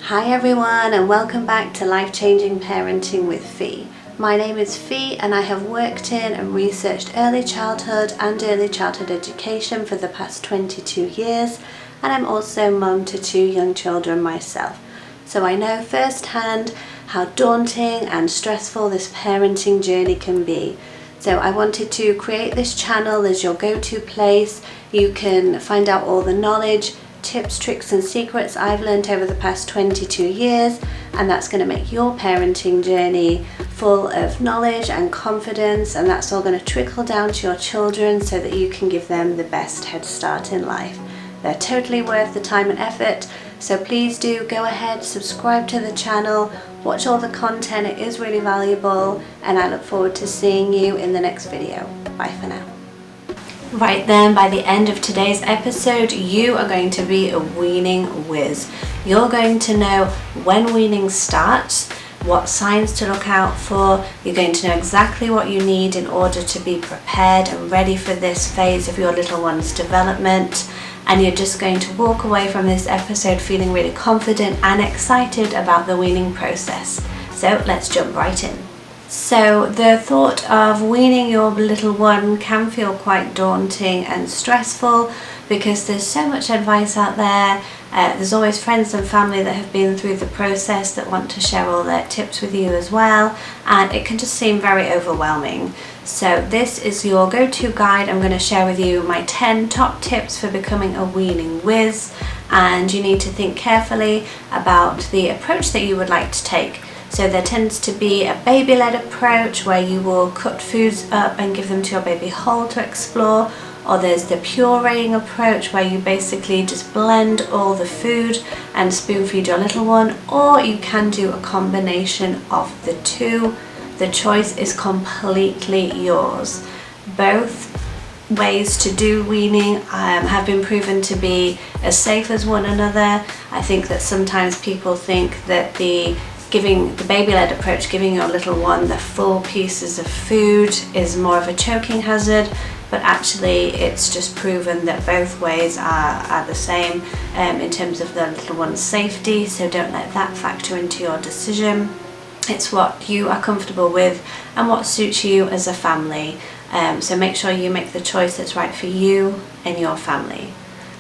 Hi everyone, and welcome back to Life Changing Parenting with Fee. My name is Fee and I have worked in and researched early childhood and early childhood education for the past 22 years, and I'm also mum to 2 young children myself. So I know firsthand how daunting and stressful this parenting journey can be. So I wanted to create this channel as your go-to place. You can find out all the knowledge, tips, tricks and secrets I've learned over the past 22 years, and that's going to make your parenting journey full of knowledge and confidence, and that's all going to trickle down to your children so that you can give them the best head start in life. They're totally worth the time and effort, so please do go ahead, subscribe to the channel, watch all the content, it is really valuable, and I look forward to seeing you in the next video. Bye for now. Right then, by the end of today's episode, you are going to be a weaning whiz. You're going to know when weaning starts, what signs to look out for. You're going to know exactly what you need in order to be prepared and ready for this phase of your little one's development. And you're just going to walk away from this episode feeling really confident and excited about the weaning process. So let's jump right in. So the thought of weaning your little one can feel quite daunting and stressful because there's so much advice out there. There's always friends and family that have been through the process that want to share all their tips with you as well, and it can just seem very overwhelming. So this is your go-to guide. I'm going to share with you my 10 top tips for becoming a weaning whiz, and you need to think carefully about the approach that you would like to take. So there tends to be a baby-led approach where you will cut foods up and give them to your baby whole to explore, or there's the pureeing approach where you basically just blend all the food and spoon feed your little one, or you can do a combination of the two. The choice is completely yours. Both ways to do weaning have been proven to be as safe as one another. I think that sometimes people think that giving the baby-led approach, giving your little one the full pieces of food, is more of a choking hazard, but actually it's just proven that both ways are the same in terms of the little one's safety, so don't let that factor into your decision. It's what you are comfortable with and what suits you as a family, so make sure you make the choice that's right for you and your family.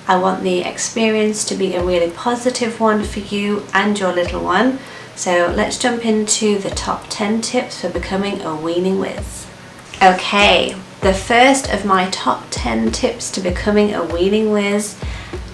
I want the experience to be a really positive one for you and your little one. So let's jump into the top 10 tips for becoming a weaning whiz. Okay, the first of my top 10 tips to becoming a weaning whiz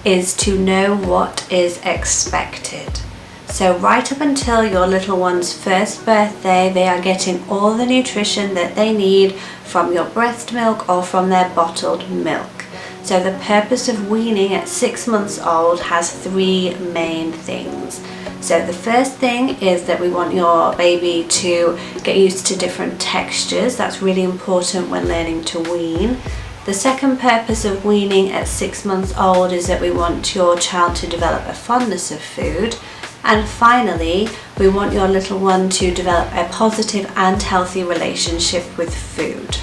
is to know what is expected. So right up until your little one's first birthday, they are getting all the nutrition that they need from your breast milk or from their bottled milk. So the purpose of weaning at 6 months old has 3 main things. So the first thing is that we want your baby to get used to different textures. That's really important when learning to wean. The second purpose of weaning at 6 months old is that we want your child to develop a fondness of food. And finally, we want your little one to develop a positive and healthy relationship with food.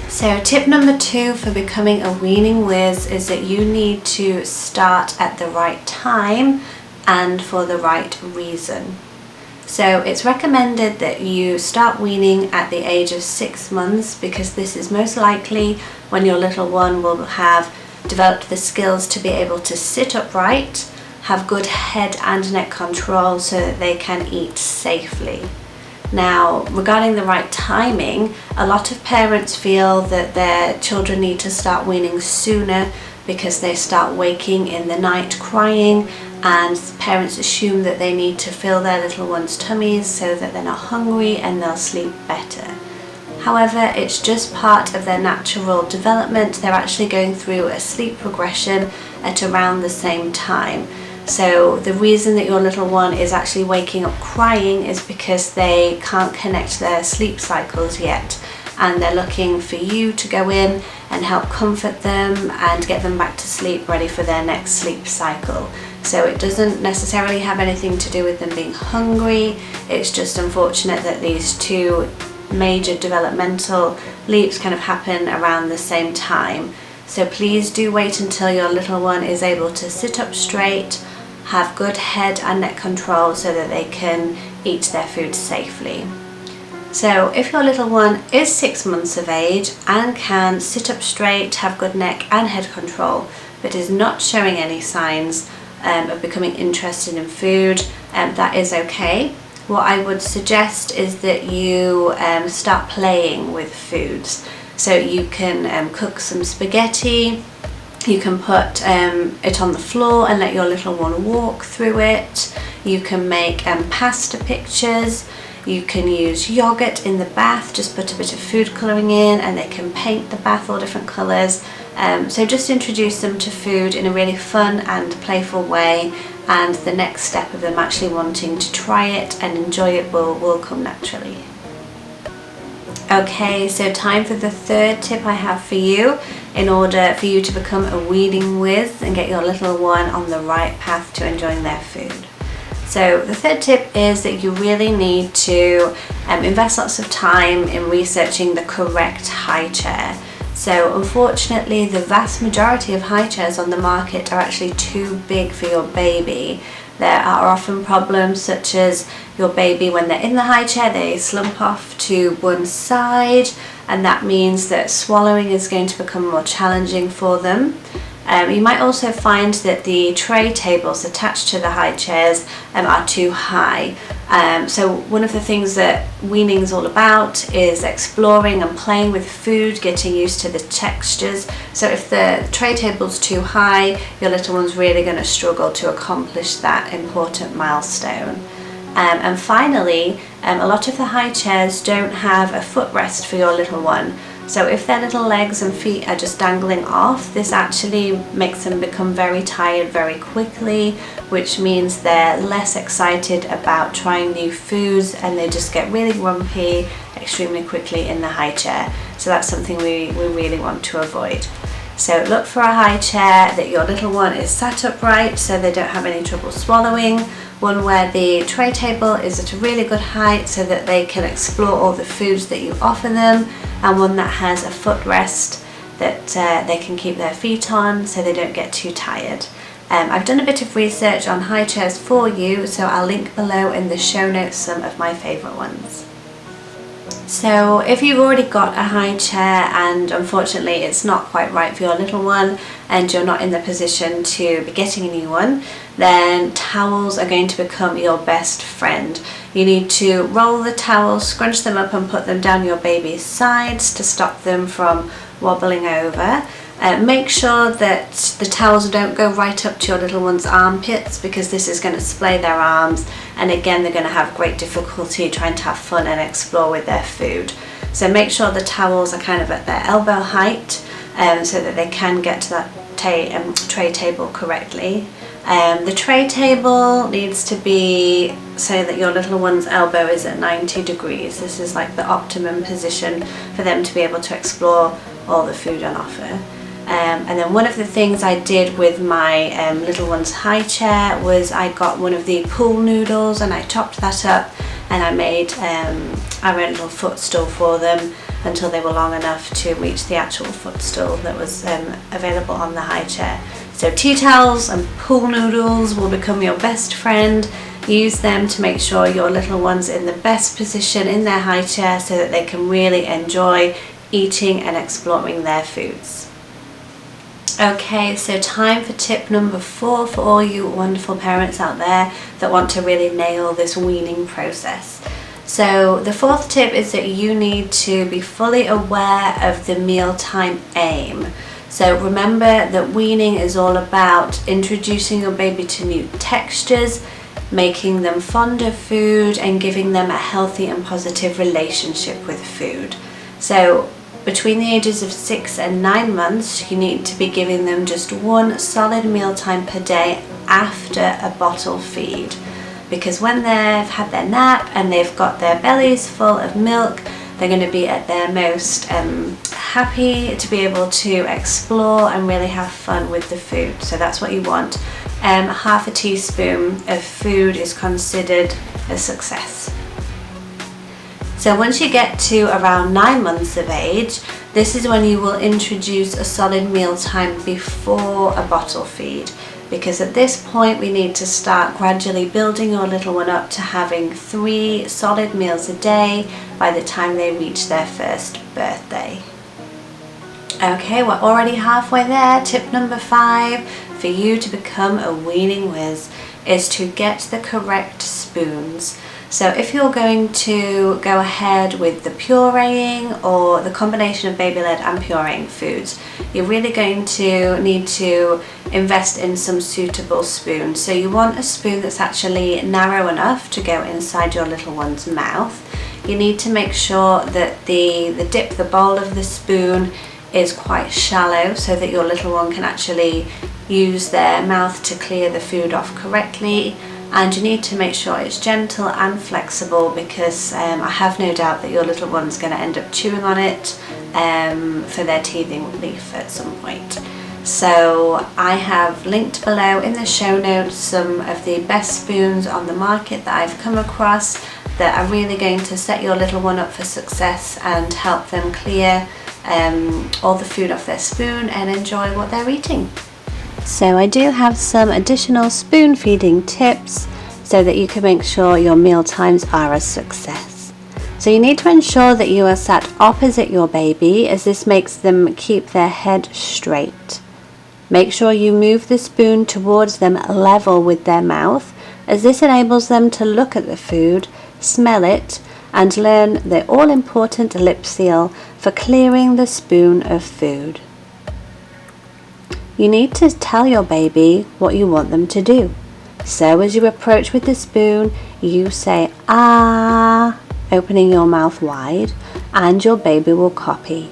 So tip number 2 for becoming a weaning whiz is that you need to start at the right time and for the right reason. So it's recommended that you start weaning at the age of 6 months because this is most likely when your little one will have developed the skills to be able to sit upright, have good head and neck control so that they can eat safely. Now, regarding the right timing, a lot of parents feel that their children need to start weaning sooner because they start waking in the night crying, and parents assume that they need to fill their little ones' tummies so that they're not hungry and they'll sleep better. However, it's just part of their natural development. They're actually going through a sleep progression at around the same time. So the reason that your little one is actually waking up crying is because they can't connect their sleep cycles yet, and they're looking for you to go in and help comfort them and get them back to sleep, ready for their next sleep cycle. So it doesn't necessarily have anything to do with them being hungry. It's just unfortunate that these 2 major developmental leaps kind of happen around the same time. So please do wait until your little one is able to sit up straight, have good head and neck control so that they can eat their food safely. So if your little one is 6 months of age and can sit up straight, have good neck and head control, but is not showing any signs of becoming interested in food, that is okay. What I would suggest is that you start playing with foods. So you can cook some spaghetti, you can put it on the floor and let your little one walk through it. You can make pasta pictures. You can use yogurt in the bath, just put a bit of food colouring in and they can paint the bath all different colours. So just introduce them to food in a really fun and playful way, and the next step of them actually wanting to try it and enjoy it will come naturally. Okay, so time for the third tip I have for you in order for you to become a weaning whiz and get your little one on the right path to enjoying their food. So the third tip is that you really need to invest lots of time in researching the correct high chair. So unfortunately, the vast majority of high chairs on the market are actually too big for your baby. There are often problems such as your baby, when they're in the high chair, they slump off to one side, and that means that swallowing is going to become more challenging for them. You might also find that the tray tables attached to the high chairs are too high. So one of the things that weaning is all about is exploring and playing with food, getting used to the textures. So if the tray table's too high, your little one's really going to struggle to accomplish that important milestone. And finally, a lot of the high chairs don't have a footrest for your little one. So if their little legs and feet are just dangling off, this actually makes them become very tired very quickly, which means they're less excited about trying new foods and they just get really grumpy extremely quickly in the high chair. So that's something we really want to avoid. So look for a high chair that your little one is sat upright so they don't have any trouble swallowing, one where the tray table is at a really good height so that they can explore all the foods that you offer them, and one that has a footrest that they can keep their feet on so they don't get too tired. I've done a bit of research on high chairs for you, so I'll link below in the show notes some of my favourite ones. So if you've already got a high chair and unfortunately it's not quite right for your little one and you're not in the position to be getting a new one, then towels are going to become your best friend. You need to roll the towels, scrunch them up and put them down your baby's sides to stop them from wobbling over. Make sure that the towels don't go right up to your little one's armpits, because this is going to splay their arms, and again they're going to have great difficulty trying to have fun and explore with their food. So make sure the towels are kind of at their elbow height so that they can get to that tray table correctly. The tray table needs to be so that your little one's elbow is at 90 degrees. This is like the optimum position for them to be able to explore all the food on offer. And then one of the things I did with my little one's high chair was I got one of the pool noodles and I chopped that up and I made a little footstool for them until they were long enough to reach the actual footstool that was available on the high chair. So tea towels and pool noodles will become your best friend. Use them to make sure your little one's in the best position in their high chair so that they can really enjoy eating and exploring their foods. Okay, so time for tip number 4 for all you wonderful parents out there that want to really nail this weaning process. So the 4th tip is that you need to be fully aware of the mealtime aim. So remember that weaning is all about introducing your baby to new textures, making them fond of food and giving them a healthy and positive relationship with food. So between the ages of 6 and 9 months, you need to be giving them just one solid mealtime per day after a bottle feed. Because when they've had their nap and they've got their bellies full of milk, they're going to be at their most happy to be able to explore and really have fun with the food. So that's what you want. Half a teaspoon of food is considered a success. So once you get to around 9 months of age, this is when you will introduce a solid meal time before a bottle feed. because at this point we need to start gradually building your little one up to having 3 solid meals a day by the time they reach their first birthday. Okay, we're already halfway there. Tip number 5 for you to become a weaning whiz is to get the correct spoons. So if you're going to go ahead with the pureeing or the combination of baby-led and pureeing foods, you're really going to need to invest in some suitable spoons. So you want a spoon that's actually narrow enough to go inside your little one's mouth. You need to make sure that the bowl of the spoon is quite shallow so that your little one can actually use their mouth to clear the food off correctly. And you need to make sure it's gentle and flexible, because I have no doubt that your little one's going to end up chewing on it for their teething relief at some point. So I have linked below in the show notes some of the best spoons on the market that I've come across that are really going to set your little one up for success and help them clear all the food off their spoon and enjoy what they're eating. So I do have some additional spoon feeding tips so that you can make sure your meal times are a success. So you need to ensure that you are sat opposite your baby, as this makes them keep their head straight. Make sure you move the spoon towards them level with their mouth, as this enables them to look at the food, smell it, and learn the all-important lip seal for clearing the spoon of food. You need to tell your baby what you want them to do. So as you approach with the spoon, you say ah, opening your mouth wide, and your baby will copy.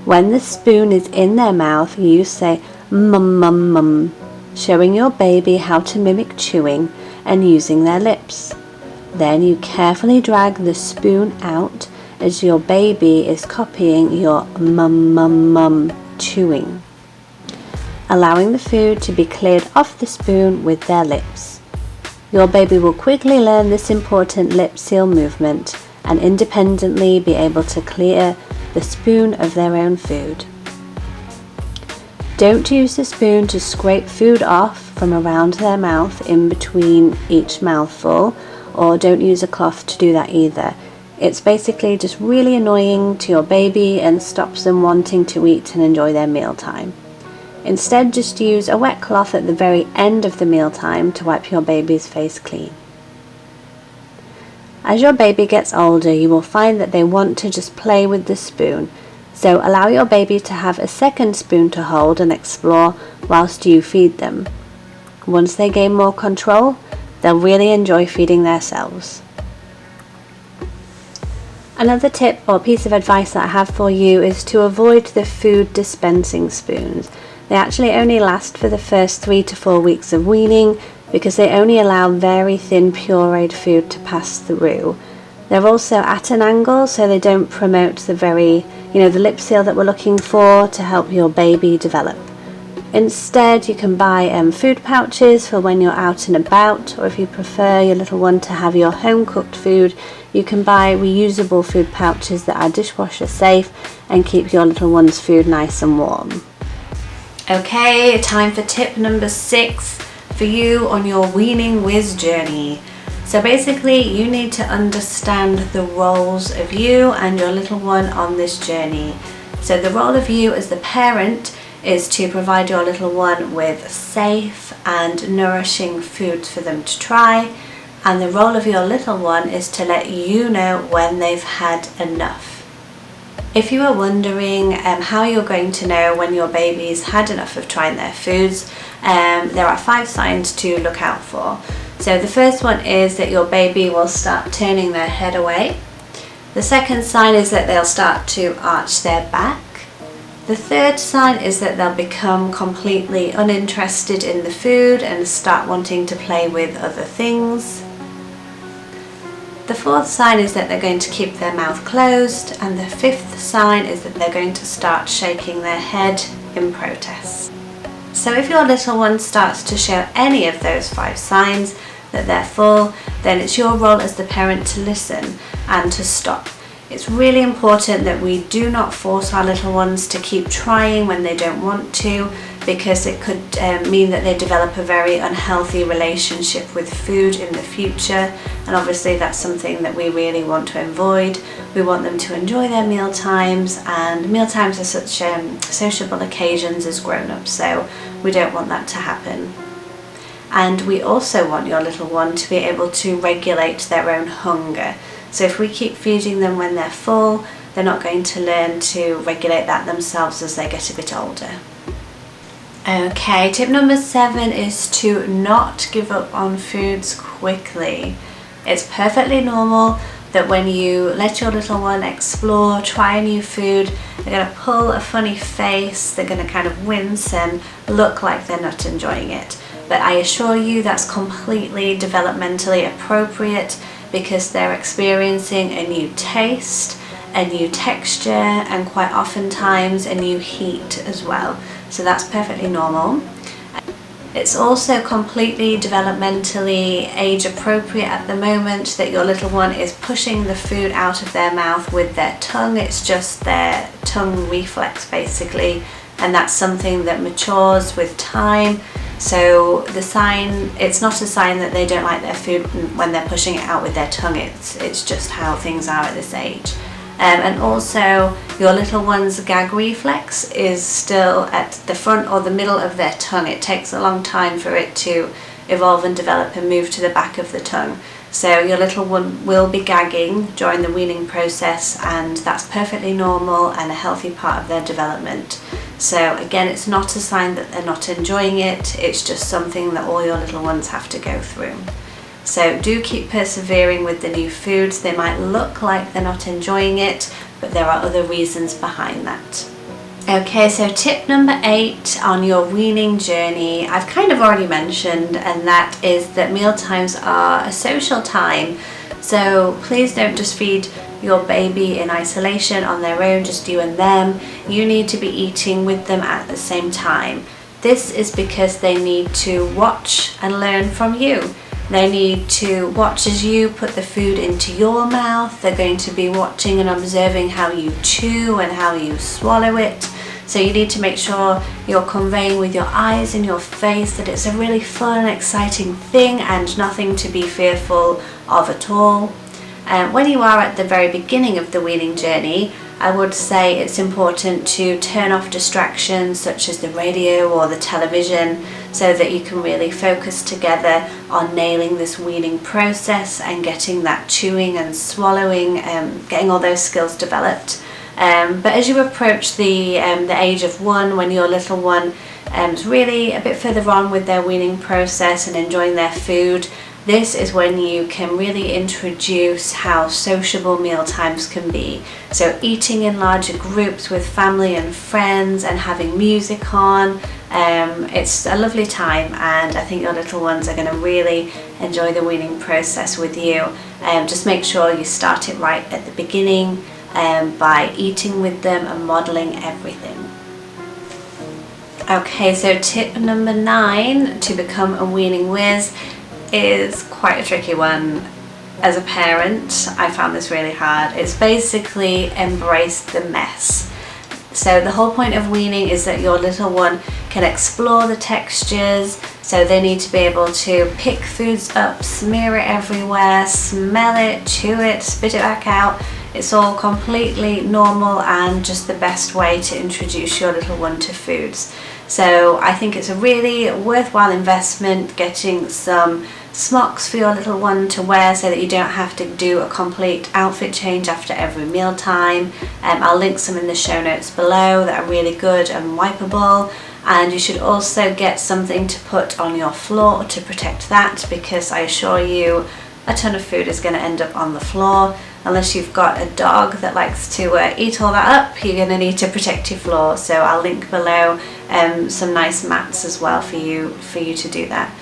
When the spoon is in their mouth, you say mum mum mum, showing your baby how to mimic chewing and using their lips. Then you carefully drag the spoon out as your baby is copying your mum mum mum chewing, allowing the food to be cleared off the spoon with their lips. Your baby will quickly learn this important lip seal movement and independently be able to clear the spoon of their own food. Don't use the spoon to scrape food off from around their mouth in between each mouthful, or don't use a cloth to do that either. It's basically just really annoying to your baby and stops them wanting to eat and enjoy their mealtime. Instead, just use a wet cloth at the very end of the mealtime to wipe your baby's face clean. As your baby gets older, you will find that they want to just play with the spoon, so allow your baby to have a second spoon to hold and explore whilst you feed them. Once they gain more control, they'll really enjoy feeding themselves. Another tip or piece of advice that I have for you is to avoid the food dispensing spoons. They actually only last for the first 3 to 4 weeks of weaning because they only allow very thin pureed food to pass through. They're also at an angle, so they don't promote the the lip seal that we're looking for to help your baby develop. Instead, you can buy food pouches for when you're out and about, or if you prefer your little one to have your home cooked food, you can buy reusable food pouches that are dishwasher safe and keep your little one's food nice and warm. Okay, time for tip number 6 for you on your weaning whiz journey. So basically, you need to understand the roles of you and your little one on this journey. So the role of you as the parent is to provide your little one with safe and nourishing foods for them to try, and the role of your little one is to let you know when they've had enough. If you are wondering how you're going to know when your baby's had enough of trying their foods, there are 5 signs to look out for. So the first one is that your baby will start turning their head away. The second sign is that they'll start to arch their back. The third sign is that they'll become completely uninterested in the food and start wanting to play with other things. The fourth sign is that they're going to keep their mouth closed, and the fifth sign is that they're going to start shaking their head in protest. So if your little one starts to show any of those 5 signs that they're full, then it's your role as the parent to listen and to stop. It's really important that we do not force our little ones to keep trying when they don't want to, because it could mean that they develop a very unhealthy relationship with food in the future, and obviously that's something that we really want to avoid. We want them to enjoy their meal times, and meal times are such sociable occasions as grown-ups, so we don't want that to happen. And we also want your little one to be able to regulate their own hunger. So if we keep feeding them when they're full, they're not going to learn to regulate that themselves as they get a bit older. Okay, tip number 7 is to not give up on foods quickly. It's perfectly normal that when you let your little one explore, try a new food, they're going to pull a funny face, they're going to kind of wince and look like they're not enjoying it. But I assure you that's completely developmentally appropriate, because they're experiencing a new taste, a new texture, and quite oftentimes a new heat as well. So that's perfectly normal. It's also completely developmentally age appropriate at the moment that your little one is pushing the food out of their mouth with their tongue. It's just their tongue reflex basically, and that's something that matures with time. So it's not a sign that they don't like their food when they're pushing it out with their tongue. It's just how things are at this age. And also your little one's gag reflex is still at the front or the middle of their tongue. It takes a long time for it to evolve and develop and move to the back of the tongue. So your little one will be gagging during the weaning process, and that's perfectly normal and a healthy part of their development. So again, it's not a sign that they're not enjoying it, it's just something that all your little ones have to go through. So do keep persevering with the new foods. They might look like they're not enjoying it, but there are other reasons behind that. Okay, so tip number 8 on your weaning journey, I've kind of already mentioned, and that is that meal times are a social time. So please don't just feed your baby in isolation on their own, just you and them. You need to be eating with them at the same time. This is because they need to watch and learn from you. They need to watch as you put the food into your mouth. They're going to be watching and observing how you chew and how you swallow it. So you need to make sure you're conveying with your eyes and your face that it's a really fun, exciting thing and nothing to be fearful of at all. When you are at the very beginning of the weaning journey, I would say it's important to turn off distractions such as the radio or the television, so that you can really focus together on nailing this weaning process and getting that chewing and swallowing, getting all those skills developed. But as you approach the age of 1, when your little one is really a bit further on with their weaning process and enjoying their food, this is when you can really introduce how sociable meal times can be. So eating in larger groups with family and friends and having music on. It's a lovely time, and I think your little ones are going to really enjoy the weaning process with you. Just make sure you start it right at the beginning by eating with them and modelling everything. Okay, so tip number 9 to become a weaning whiz is quite a tricky one. As a parent, I found this really hard. It's basically embrace the mess. So the whole point of weaning is that your little one can explore the textures, so they need to be able to pick foods up, smear it everywhere, smell it, chew it, spit it back out. It's all completely normal and just the best way to introduce your little one to foods. So I think it's a really worthwhile investment getting some smocks for your little one to wear, so that you don't have to do a complete outfit change after every meal time. I'll link some in the show notes below that are really good and wipeable. And you should also get something to put on your floor to protect that, because I assure you a ton of food is going to end up on the floor. Unless you've got a dog that likes to eat all that up, you're going to need to protect your floor. So I'll link below some nice mats as well for you to do that.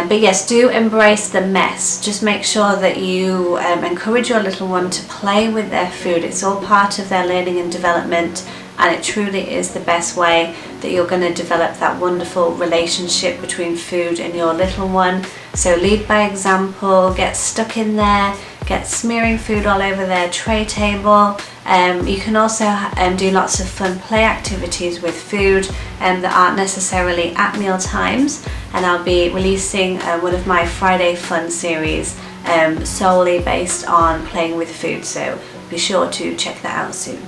But yes, do embrace the mess. Just make sure that you encourage your little one to play with their food. It's all part of their learning and development, and it truly is the best way that you're going to develop that wonderful relationship between food and your little one. So lead by example, get stuck in there, get smearing food all over their tray table. You can also do lots of fun play activities with food that aren't necessarily at meal times, and I'll be releasing one of my Friday Fun series solely based on playing with food, so be sure to check that out soon.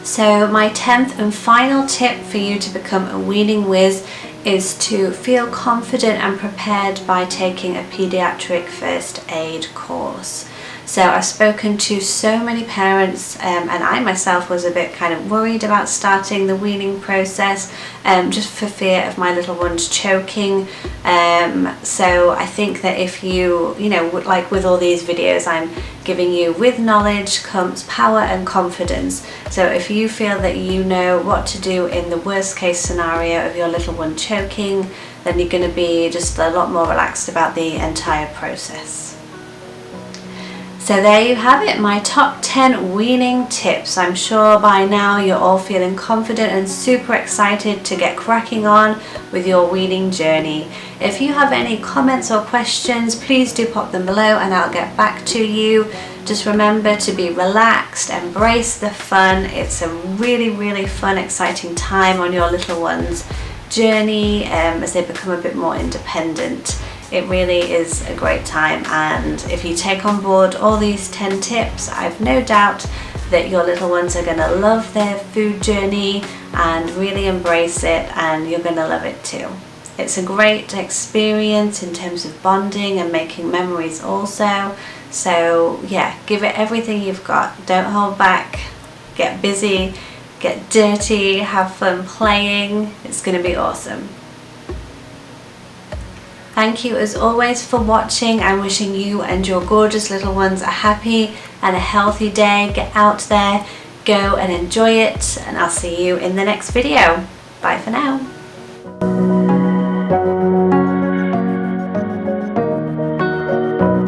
So my 10th and final tip for you to become a weaning whiz is to feel confident and prepared by taking a pediatric first aid course. So I've spoken to so many parents and I myself was a bit kind of worried about starting the weaning process just for fear of my little ones choking. So I think that if you know, like with all these videos I'm giving you, with knowledge comes power and confidence. So if you feel that you know what to do in the worst case scenario of your little one choking, then you're going to be just a lot more relaxed about the entire process. So there you have it, my top 10 weaning tips. I'm sure by now you're all feeling confident and super excited to get cracking on with your weaning journey. If you have any comments or questions, please do pop them below and I'll get back to you. Just remember to be relaxed, embrace the fun. It's a really fun, exciting time on your little one's journey as they become a bit more independent. It really is a great time, and if you take on board all these 10 tips, I've no doubt that your little ones are going to love their food journey and really embrace it, and you're going to love it too. It's a great experience in terms of bonding and making memories also. So yeah, give it everything you've got. Don't hold back. Get busy, get dirty, have fun playing. It's going to be awesome. Thank you as always for watching. I'm wishing you and your gorgeous little ones a happy and a healthy day. Get out there, go and enjoy it, and I'll see you in the next video. Bye for now.